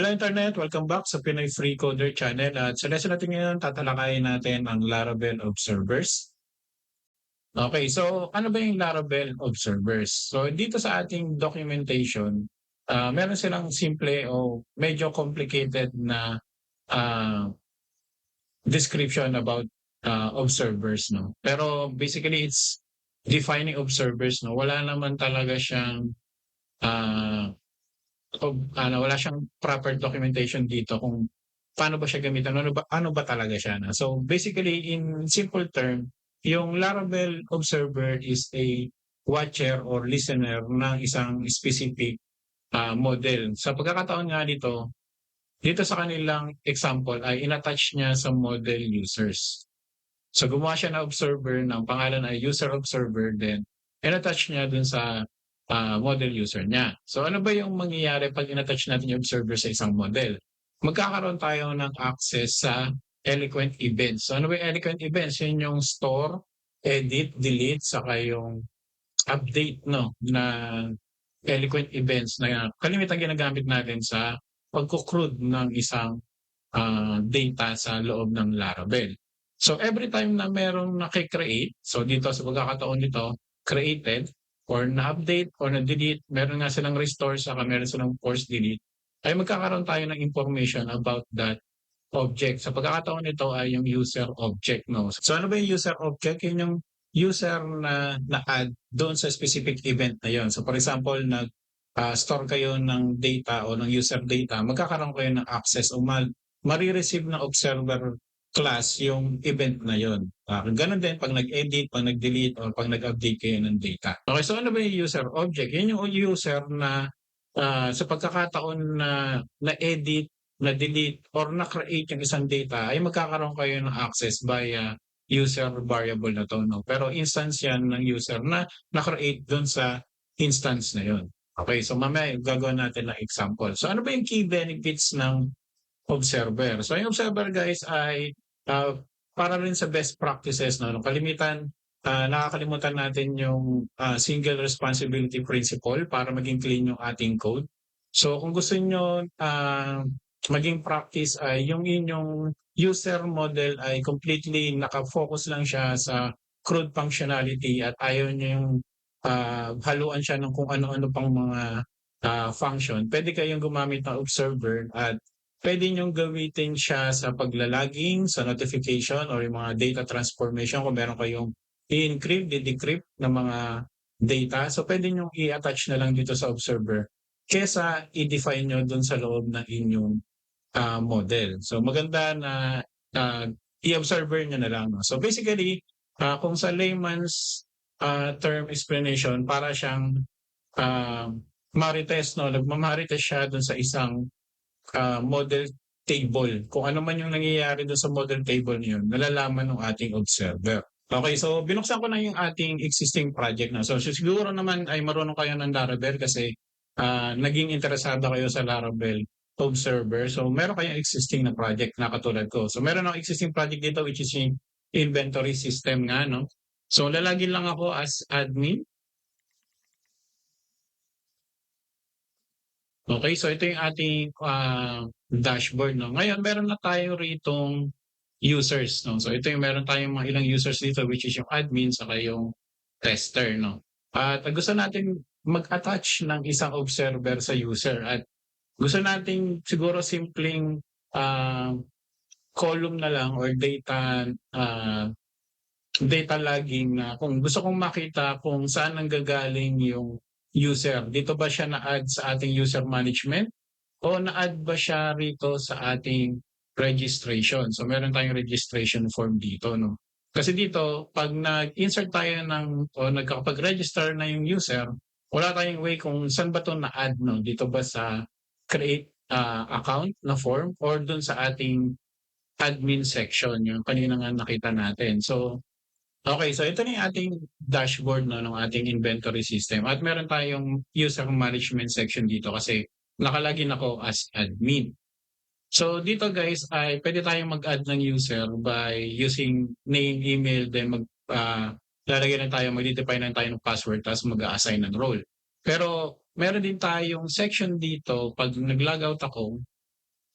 Hello Internet! Welcome back sa Pinoy Free Coder Channel at sa lesson natin ngayon tatalakayin natin ang Laravel Observers. Okay, so ano ba yung Laravel Observers? So dito sa ating documentation, meron silang simple o medyo complicated na ah, description about observers, no? Pero basically it's defining observers, no? Wala naman talaga siyang ah, wala siyang proper documentation dito kung paano ba siya gamitin, ano ba talaga siya na. So basically in simple term, yung Laravel observer is a watcher or listener ng isang specific model. Sa pagkakataon nga dito sa kanilang example ay inattach niya sa model users. So gumawa siya ng observer ng pangalan ay user observer, then in-attach niya dun sa model user niya. So ano ba yung mangyayari pag in-attach natin yung observer sa isang model? Magkakaroon tayo ng access sa eloquent events. So ano ba yung eloquent events? Yun yung store, edit, delete, saka yung update, no, na eloquent events na kalimitan ginagamit natin sa pagkukrud ng isang data sa loob ng Laravel. So every time na merong naki-create, so dito sa pagkakataon nito, created or na-update or na-delete, meron nga silang restore saka meron silang force delete, ay magkakaroon tayo ng information about that object. Sa pagkakataon nito ay yung user object, no? So ano ba yung user object? Yun yung user na na-add doon sa specific event na yon. So for example, store kayo ng data o ng user data, magkakaroon kayo ng access o marireceive ng observer class yung event na yon. Ganun din pag nag-edit, pag nag-delete, or pag nag-update kayo ng data. Okay, so ano ba yung user object? Yun yung user na sa pagkakataon na na-edit, na-delete, or na-create yung isang data, ay magkakaroon kayo ng access via user variable na to. No? Pero instance yan ng user na na-create dun sa instance na yon. Okay, so mamaya gagawin natin ng example. So ano ba yung key benefits ng observer? So yung observer guys ay para rin sa best practices. No? Kalimitan, nakakalimutan natin yung single responsibility principle para maging clean yung ating code. So kung gusto nyo maging practice ay yung inyong user model ay completely nakafocus lang siya sa crude functionality at ayaw nyo yung haluan siya ng kung ano-ano pang mga function, pwede kayong gumamit ng observer at pwede nyong gamitin siya sa paglalaging, sa notification, or yung mga data transformation kung meron kayong i-encrypt, decrypt na mga data. So pwede nyong i-attach na lang dito sa observer kesa i-define nyo dun sa loob ng inyong model. So maganda na i-observer nyo na lang. No? So basically, kung sa layman's term explanation, para siyang marites, no? Nagmamarites siya dun sa isang model table. Kung ano man yung nangyayari dun sa model table niyon, nalalaman ng ating observer. Okay, so binuksan ko na yung ating existing project na. So siguro naman ay marunong kayo ng Laravel kasi naging interesado kayo sa Laravel observer. So meron kayong existing na project na katulad ko. So meron akong existing project dito which is yung inventory system nga, no? So lalagin lang ako as admin. Okay, so ito yung ating dashboard. No? Ngayon, meron na tayo ritong users. No? So ito yung meron tayong mga ilang users dito which is yung admin saka yung tester. No? At gusto natin mag-attach ng isang observer sa user at gusto natin siguro simpleng column na lang or data logging na kung gusto kong makita kung saan nanggagaling yung user. Dito ba siya na-add sa ating user management o na-add ba siya rito sa ating registration? So meron tayong registration form dito, no? Kasi dito, pag nag-insert tayo o nagkakapag-register na yung user, wala tayong way kung saan ba ito na-add, no? Dito ba sa create account na form or dun sa ating admin section, yung kanina nga nakita natin. So okay, so ito na yung ating dashboard, no, ng ating inventory system. At meron tayong user management section dito kasi nakalagin ako as admin. So dito guys ay pwede tayong mag-add ng user by using name, email, then lalagyan na tayo, mag-define na tayo ng password, tapos mag-assign ng role. Pero meron din tayong section dito, pag nag-logout ako,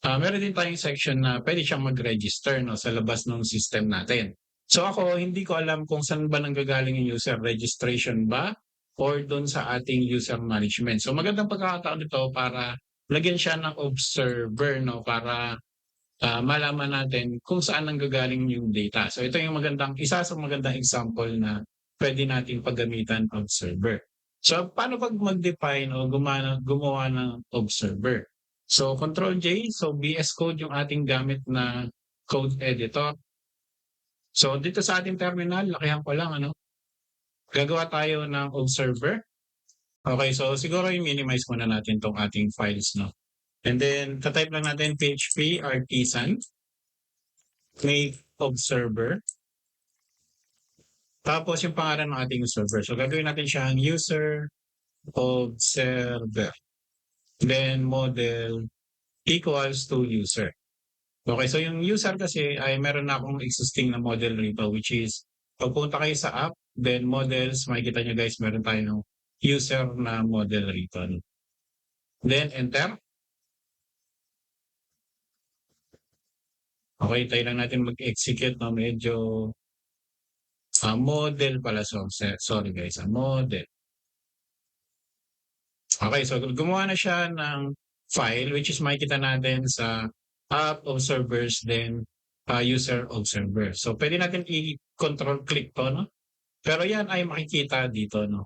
Meron din tayong section na pwede siyang mag-register 'no, sa labas ng system natin. So ako, hindi ko alam kung saan ba nanggagaling yung user registration ba or dun sa ating user management. So magandang pagkakataon ito para lagyan siya ng observer 'no, para malaman natin kung saan nanggagaling yung data. So ito yung isa sa magandang example na pwede nating paggamitan observer. So paano 'pag mag-define o gumawa ng observer? So Control J, so VS Code yung ating gamit na code editor. So dito sa ating terminal, lakihan ko lang ano, gagawa tayo ng observer. Okay, so siguro i-minimize muna natin tong ating files 'no. And then ta-type lang natin PHP artisan make observer. Tapos yung pangalan ng ating server. So gagawin natin siyang user observer. Then model equals to user. Okay, so yung user kasi ay meron na akong existing na model rito, which is pagpunta kayo sa app, then models, makikita nyo guys, meron tayong user na model rito. Then enter. Okay, tayo lang natin mag-execute na medyo model pala. So, sorry guys, model. Okay, so gumawa na siya ng file which is makikita natin sa app observers then user observer. So pwede natin i-control click to, no? Pero yan ay makikita dito, no?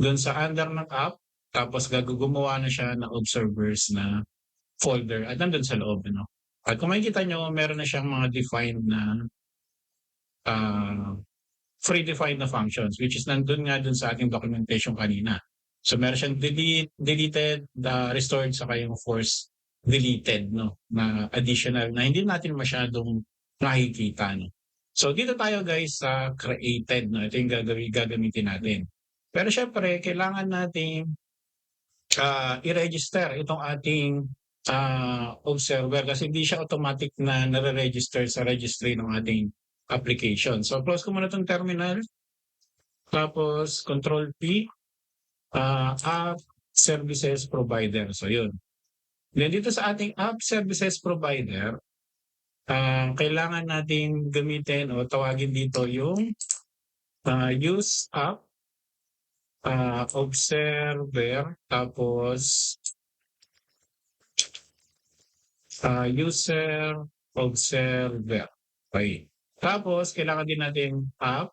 Doon sa under ng app, tapos gumawa na siya ng observers na folder at nandun sa loob, no? At kung makikita nyo, meron na siyang mga defined na uh, predefined na functions which is nandun nga dun sa ating documentation kanina. So meron siyang deleted, restored, saka yung force deleted, no? Na additional na hindi natin masyadong nakikita, no? So dito tayo guys sa created, no? Ito yung gagamitin natin. Pero syempre, kailangan natin i-register itong ating observer kasi hindi siya automatic na nare-register sa registry ng ating application. So close ko muna itong terminal. Tapos control P, app services provider. So yun. Then dito sa ating app services provider, kailangan nating gamitin o tawagin dito yung use app observer tapos user observer. Okay. Tapos kailangan din natin app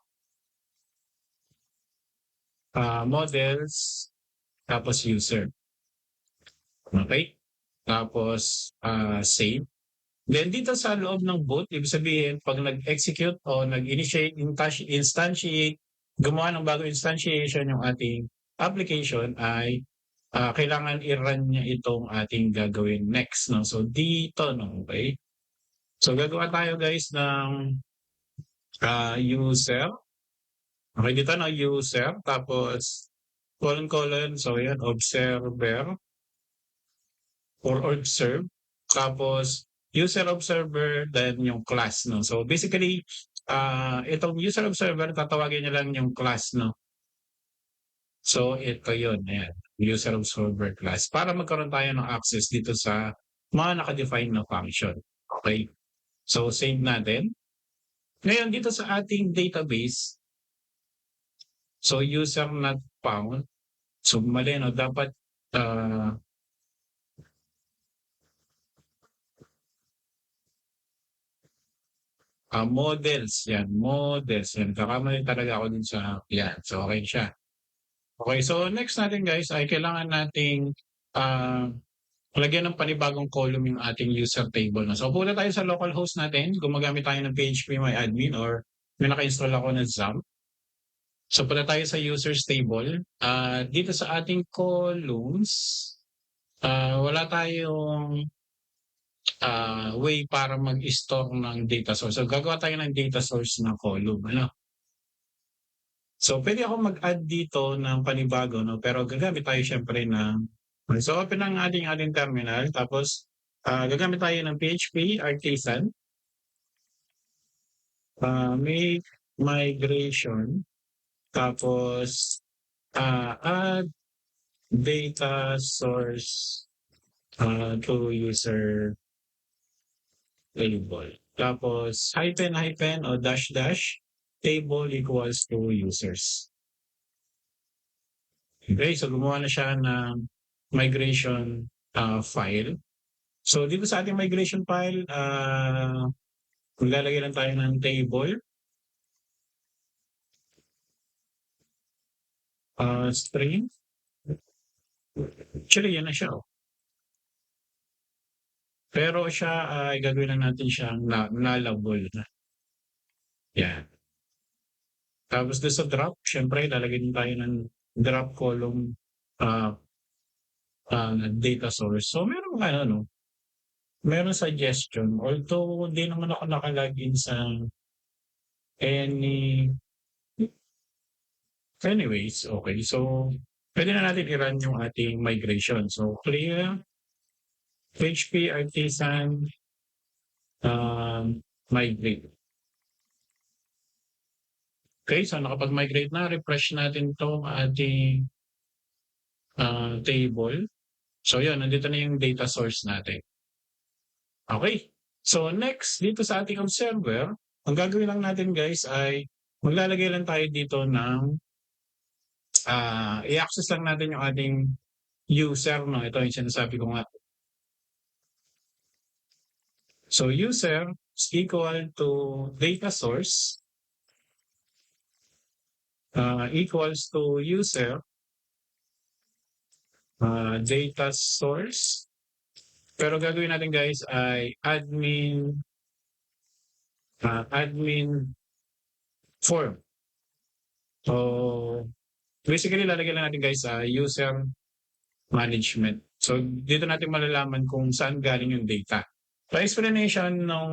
models tapos user. Okay? Tapos save. Then dito sa loob ng boot, ibig sabihin, pag nag-execute o nag-initiate, instantiate, gumawa ng bago instantiation yung ating application ay kailangan i-run niya itong ating gagawin next. No? So dito, no? Okay? So gagawa tayo guys ng user. Okay, dito no, user. Tapos colon, so yan, observer or observe. Tapos user observer, then yung class, no? So basically, itong user observer, tatawagin niya lang yung class, no? So ito yun, ayan, user observer class. Para magkaroon tayo ng access dito sa mga naka-define na function. Okay? So save natin. Ngayon, dito sa ating database, so user not found. So mali, no? Dapat models, yan, models. Yan, kakamali talaga ako dun sa, yan. So, okay siya. Okay, so next natin guys ay kailangan nating lagyan ng panibagong column yung ating user table. Na. So, punta tayo sa localhost natin. Gumagamit tayo ng phpMyAdmin or may naka-install ako ng XAMPP. So, punta tayo sa users table. Dito sa ating columns, wala tayong way para mag-store ng data source. So, gagawa tayo ng data source na column. Ano? So, pwede ako mag-add dito ng panibago, no? Pero gagamit tayo syempre ng... So, open ang ating terminal. Tapos, gagamit tayo ng PHP artisan. Make migration. Tapos, add data source to user table. Tapos hyphen hyphen o dash dash table equals to users. Okay, so gumawa na siya ng migration file. So dito sa ating migration file, maglalagay lang tayo ng table, string. Actually, yan na siya. Oh. Pero siya ay gagawin lang natin siyang nullable na. Yan. Tapos doon sa drop, syempre lalagay din tayo ng drop column uh, data source. So meron ano, no? Meron suggestion. Although hindi naman ako nakalagin sa any anyways, okay. So pwede na natin i-run yung ating migration. So clear PHP artisan migrate. Okay, so nakapag-migrate na, refresh natin itong ating table. So yun, nandito na yung data source natin. Okay, so next, dito sa ating observer, ang gagawin lang natin guys ay maglalagay lang tayo dito ng i-access lang natin yung ating user. No? Ito yung sinasabi ko nga. So user is equal to data source equals to user data source. Pero gagawin natin guys ay admin form. So basically lalagyan lang natin guys sa user management. So dito natin malalaman kung saan galing yung data. So explanation ng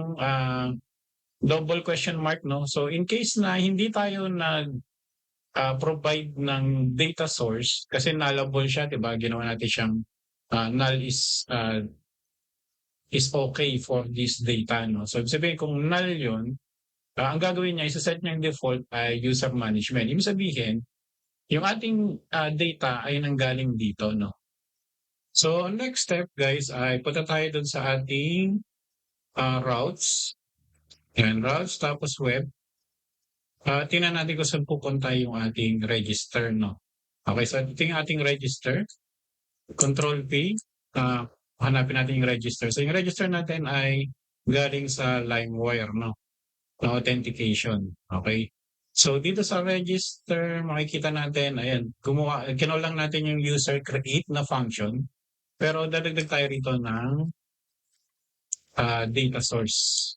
double question mark, no? So in case na hindi tayo nag provide ng data source kasi nullable siya, 'di ba? Ginawa natin siyang null is okay for this data, no? So ibig sabihin kung null 'yon, ang gagawin niya isa-set niya yung default ay user management. Ibig sabihin, yung ating data ay nanggaling dito, no? So next step guys ay punta tayo dun sa ating routes. Yan, routes tapos web. Tingnan natin kung saan pupunta yung ating register, no? Okay, so ito yung ating register. Control P, hanapin natin yung register. So yung register natin ay galing sa LimeWire, no? Na authentication. Okay? So dito sa register, makikita natin, ayan, kinol lang natin yung user create na function. Pero dadagdag tayo rito ng data source.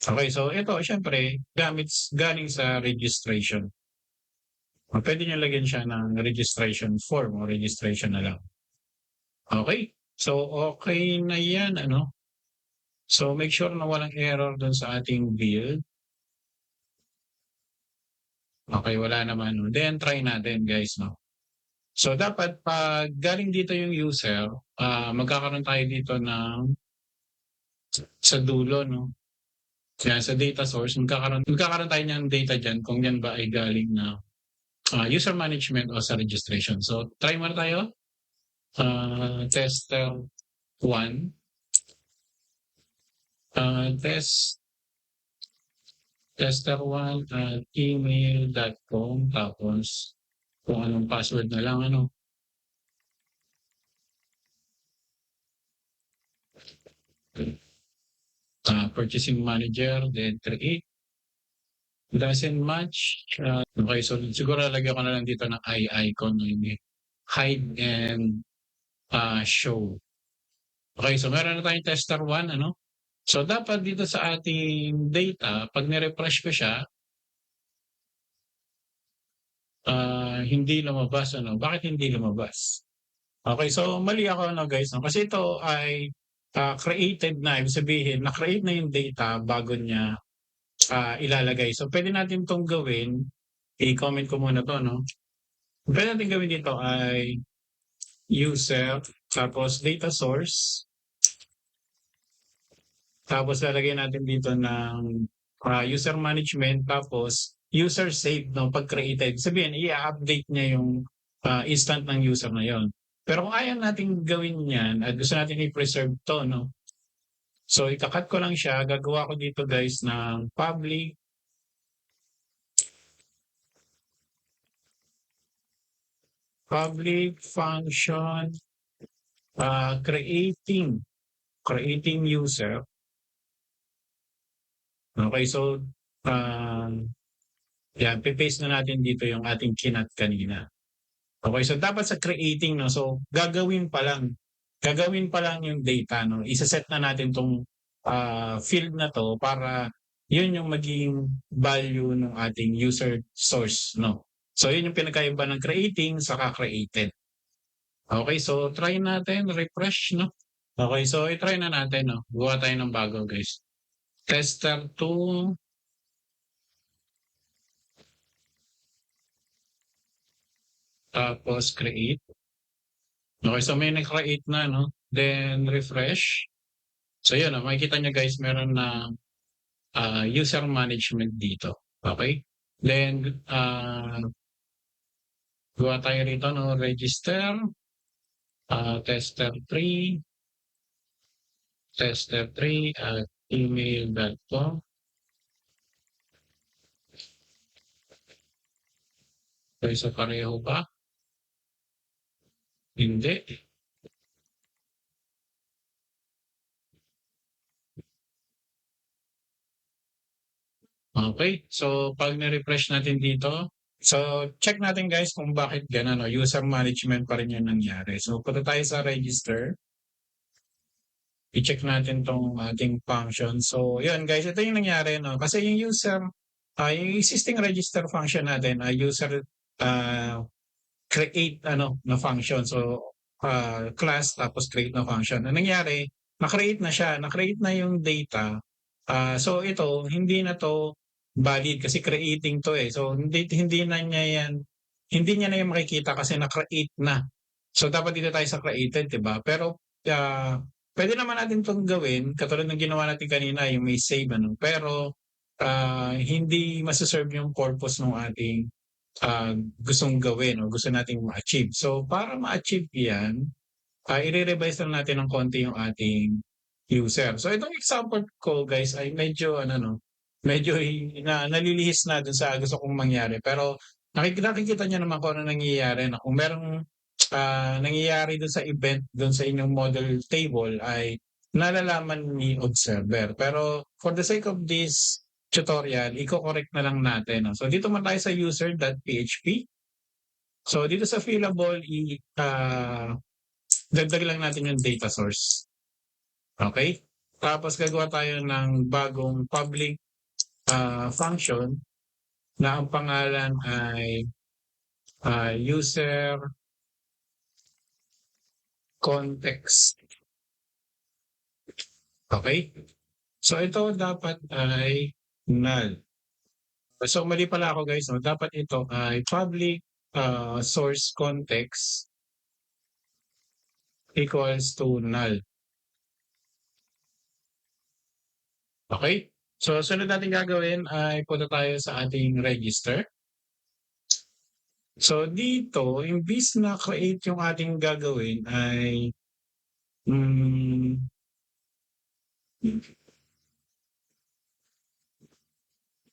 Okay, so ito, syempre, galing sa registration. Pwede nyo lagyan siya ng registration form o registration na lang. Okay, so okay na yan, ano? So make sure na walang error dun sa ating build. Okay, wala naman. Then try natin guys, no? So dapat pag galing dito yung user, magkakaroon tayo dito ng sa dulo, no? Kaya sa data source, magkakaroon tayo ng data dyan kung yan ba ay galing na user management o sa registration. So try muna tayo. Tester 1. Tester1 at email.com tapos kung anong password na lang ano. Purchasing manager, then create. Doesn't match. Okay, so siguro lagyan ko na lang dito ng eye icon. Hide and show. Okay, so meron na tayong tester 1, ano? So dapat dito sa ating data, pag ni-refresh ko siya, hindi lumabas, ano? Bakit hindi lumabas? Okay, so mali ako, no, guys, no? Kasi ito ay created na, ibig sabihin, na-create na yung data bago niya ilalagay. So pwede natin itong gawin, i-comment ko muna to, no? Pwede natin gawin dito ay user, tapos data source, tapos lalagay natin dito ng user management, tapos user saved, no, pag created. Sabihin, i-update niya yung instant ng user na yon. Pero kung ayaw nating gawin 'yan at gusto natin i-preserve 'to 'no, so ika-cut ko lang siya, gagawa ko dito guys ng public function, creating user. Okay, so, yan paste na natin dito yung ating kinat kanina. Okay, so dapat sa creating 'no, so gagawin pa lang yung data 'no, isa-set na natin 'tong, field na 'to para yun yung maging value ng ating user source 'no. So yun yung pinagkaiba ng creating saka created. Okay, so try natin, refresh 'no. Okay, so i-try na natin 'no, gawa tayo ng bago guys. Tester 2, tapos create. Okay, so may nag-create na 'no, then refresh. So yun, makikita niyo guys meron na user management dito. Okay? Then, gawa tayo rito, no? Register, tester3 at email.com. Okay, so pareho ba? Hindi. Okay, so pag na-refresh natin dito, so check natin guys kung bakit gano'n, no? User management pa rin yung nangyari. So punta tayo sa register. I-check natin tong ating function. So yun guys, ito yung nangyari, no? Kasi yung yung existing register function natin ay user uh, create na function. So class tapos create na function. Ang nangyari, na-create na yung data. So ito, hindi na to valid kasi creating to eh. So hindi niya na yan makikita kasi na-create na. So dapat dito tayo sa created, 'di ba? Pero pwede naman natin 'tong gawin katulad ng ginawa natin kanina, yung may save ano. Pero hindi mase-serve yung purpose ng ating gustong gawin o gusto nating ma-achieve. So para ma-achieve 'yan, i-re-revise lang natin ng konti yung ating user. So itong example ko guys ay medyo ano 'no, medyo nalilihis na dun sa gusto kong mangyari. Pero nakikita niyo naman kung ano nangyayari na kung merong nangyayari dun sa event dun sa inyong model table ay nalalaman ni observer. Pero for the sake of this tutorial, iko-correct na lang natin. No? So dito man tayo sa user.php. So dito sa fillable, dagdag lang natin yung data source. Okay? Tapos gagawa tayo ng bagong public function na ang pangalan ay user context. Okay? So ito dapat ay null. So mali pala ako guys, no? Dapat ito ay public source context equals to null. Okay? So sunod natin gagawin ay punta tayo sa ating register. So dito, imbis na create yung ating gagawin ay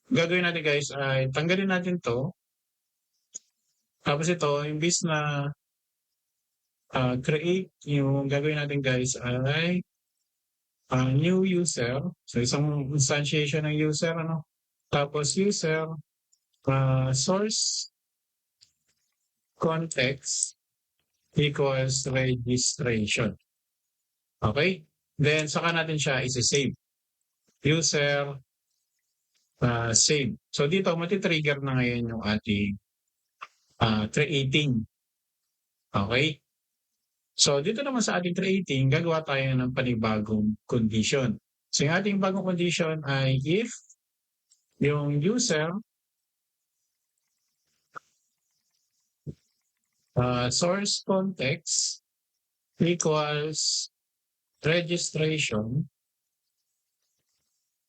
gagawin natin guys ay tanggalin natin to. Tapos ito, imbis na create, yung gagawin natin guys ay new user. So isang instantiation ng user, ano? Tapos user source context equals registration. Okay? Then saka natin siya isi-save. User save. So dito mati-trigger na ngayon yung ating creating. Okay? So dito naman sa ating creating, gagawa tayo ng panibagong condition. So yung ating bagong condition ay if yung user source context equals registration.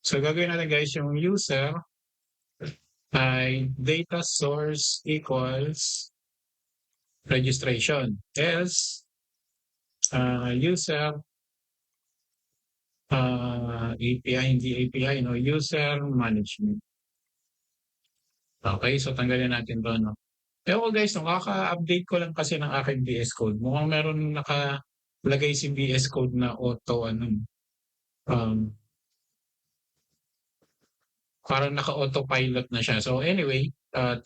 So gagawin natin guys yung user ay data source equals registration. Else, user API, hindi API, no? User management. Okay, so tanggalin natin 'to, no? Ewan ko guys, no, kaka-update ko lang kasi ng aking VS Code. Mukhang meron nakalagay si VS Code na auto ano, um, parang naka-autopilot na siya. So anyway,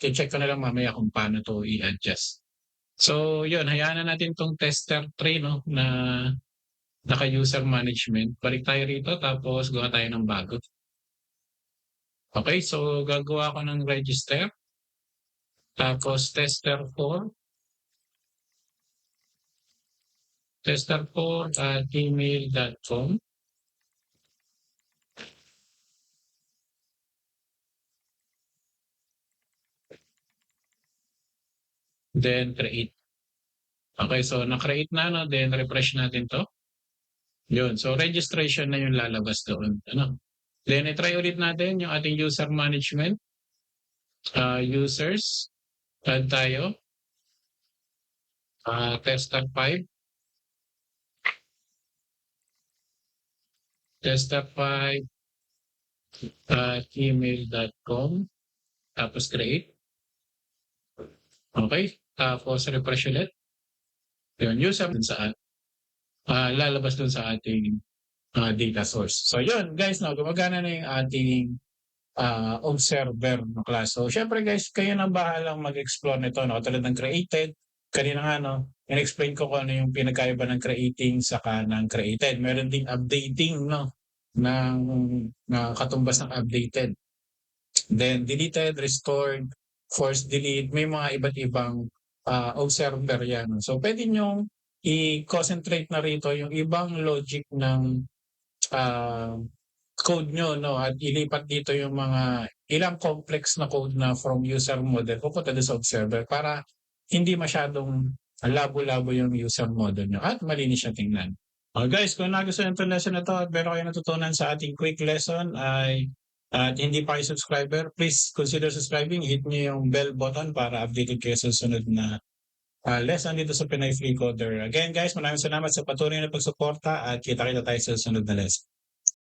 che-check ko na lang mamaya kung paano 'to i-adjust. So yun, hayaan na natin 'tong tester tree, no, na naka-user management. Balik tayo rito tapos gawa tayo ng bago. Okay, so gagawa ako ng register, tapos tester4 at gmail.com, then create. Okay, so na-create na, no? Then refresh natin to. Yun, so registration na yung lalabas doon. Ano? Then i-try ulit natin yung ating user management. Users, add tayo. Tester5, tester5 gmail.com, tapos create. Okay, tapos refresh ulit. Yun, user dun sa lalabas dun sa ating data source. So yun, guys, no, gumagana na yung ating observer na class. So syempre guys, kayo nang bahalang mag-explore nito, no? Tulad ng created, kanina nga, no, in-explain ko kung ano yung pinagkaiba ng creating saka ng created. Meron ding updating, no, ng katumbas ng updated. Then deleted, restored, force delete, may mga iba't ibang observer yan. So pwede nyo i-concentrate na rito yung ibang logic ng uh, code nyo, no, at ilipat dito yung mga ilang complex na code na from user model pupunta doon sa observer para hindi masyadong labo-labo yung user model nyo at malinis siya tingnan. Guys, kung nagustuhan itong lesson na to at meron kayo natutunan sa ating quick lesson at hindi pa kayo subscriber, please consider subscribing. Hit nyo yung bell button para updated kayo sa susunod na lesson dito sa Pinay Free Coder. Again guys, maraming salamat sa patuloy na pagsuporta at kita-kita tayo sa susunod na lesson.